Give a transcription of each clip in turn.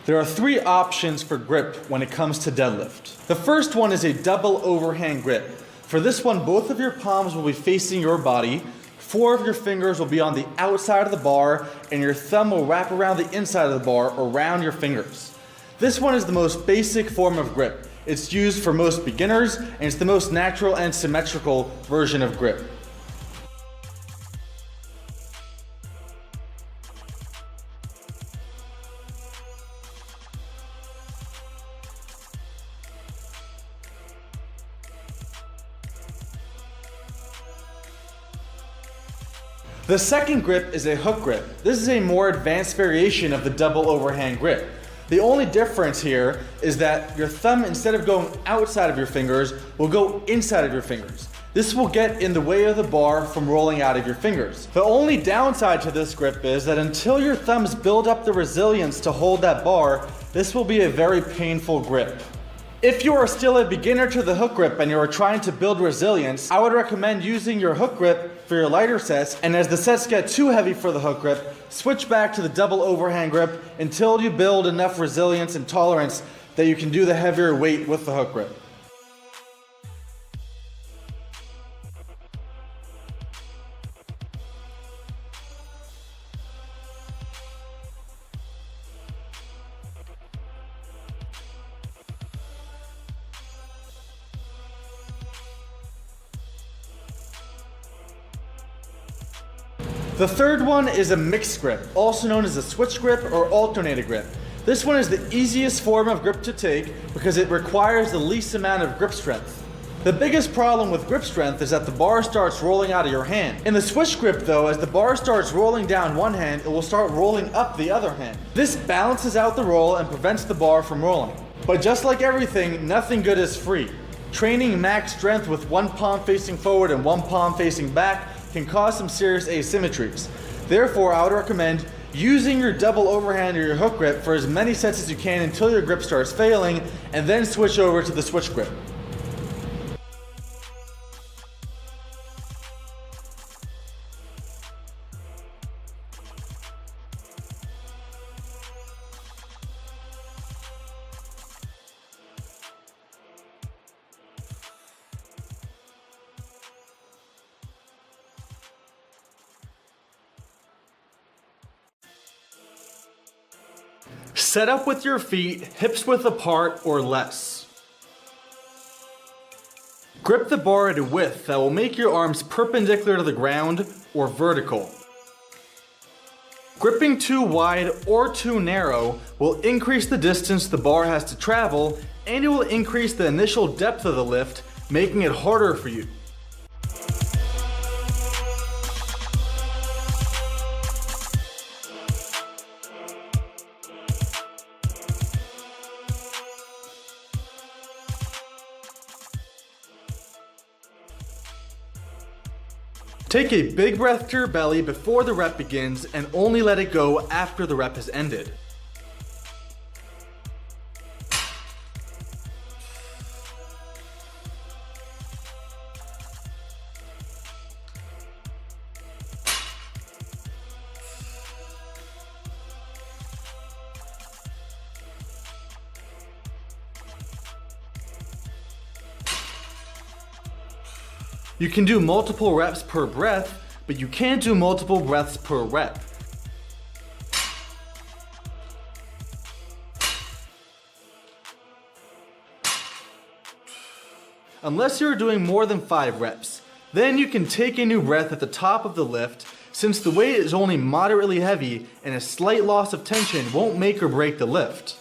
There are three options for grip when it comes to deadlift. The first one is a double overhand grip. For this one, both of your palms will be facing your body, 4 of your fingers will be on the outside of the bar, and your thumb will wrap around the inside of the bar around your fingers. This one is the most basic form of grip. It's used for most beginners, and it's the most natural and symmetrical version of grip. The second grip is a hook grip. This is a more advanced variation of the double overhand grip. The only difference here is that your thumb, instead of going outside of your fingers, will go inside of your fingers. This will get in the way of the bar from rolling out of your fingers. The only downside to this grip is that until your thumbs build up the resilience to hold that bar, this will be a very painful grip. If you are still a beginner to the hook grip and you are trying to build resilience, I would recommend using your hook grip for your lighter sets, and as the sets get too heavy for the hook grip, switch back to the double overhand grip until you build enough resilience and tolerance that you can do the heavier weight with the hook grip. The third one is a mixed grip, also known as a switch grip or alternating grip. This one is the easiest form of grip to take because it requires the least amount of grip strength. The biggest problem with grip strength is that the bar starts rolling out of your hand. In the switch grip though, as the bar starts rolling down one hand, it will start rolling up the other hand. This balances out the roll and prevents the bar from rolling. But just like everything, nothing good is free. Training max strength with one palm facing forward and one palm facing back can cause some serious asymmetries. Therefore, I would recommend using your double overhand or your hook grip for as many sets as you can until your grip starts failing, and then switch over to the switch grip. Set up with your feet hips width apart or less. Grip the bar at a width that will make your arms perpendicular to the ground or vertical. Gripping too wide or too narrow will increase the distance the bar has to travel, and it will increase the initial depth of the lift, making it harder for you. Take a big breath to your belly before the rep begins and only let it go after the rep has ended. You can do multiple reps per breath, but you can't do multiple breaths per rep. Unless you're doing more than 5 reps. Then you can take a new breath at the top of the lift, since the weight is only moderately heavy and a slight loss of tension won't make or break the lift.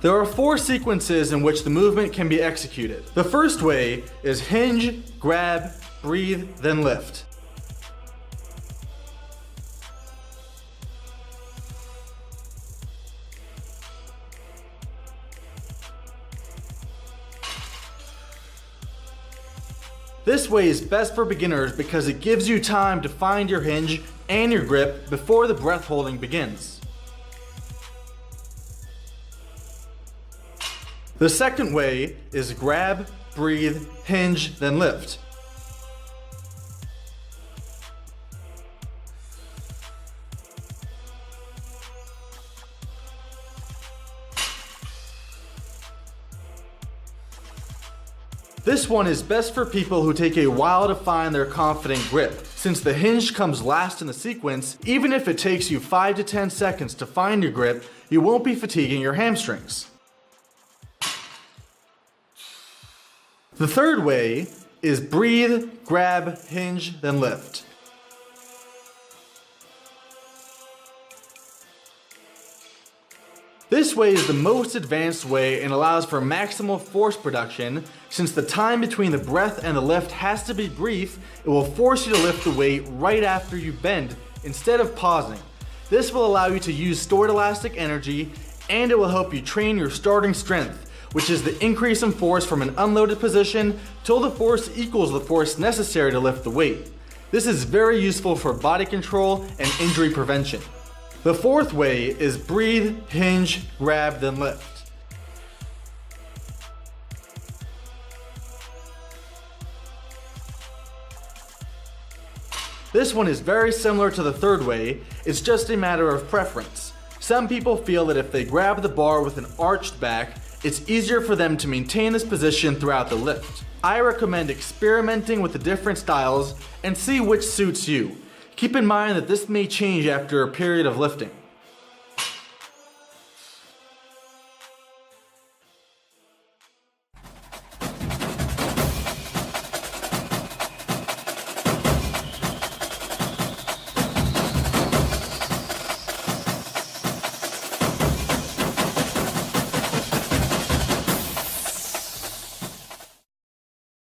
There are 4 sequences in which the movement can be executed. The first way is hinge, grab, breathe, then lift. This way is best for beginners because it gives you time to find your hinge and your grip before the breath holding begins. The second way is grab, breathe, hinge, then lift. This one is best for people who take a while to find their confident grip. Since the hinge comes last in the sequence, even if it takes you 5 to 10 seconds to find your grip, you won't be fatiguing your hamstrings. The third way is breathe, grab, hinge, then lift. This way is the most advanced way and allows for maximal force production. Since the time between the breath and the lift has to be brief, it will force you to lift the weight right after you bend instead of pausing. This will allow you to use stored elastic energy, and it will help you train your starting strength, which is the increase in force from an unloaded position till the force equals the force necessary to lift the weight. This is very useful for body control and injury prevention. The fourth way is breathe, hinge, grab, then lift. This one is very similar to the third way, it's just a matter of preference. Some people feel that if they grab the bar with an arched back, it's easier for them to maintain this position throughout the lift. I recommend experimenting with the different styles and see which suits you. Keep in mind that this may change after a period of lifting.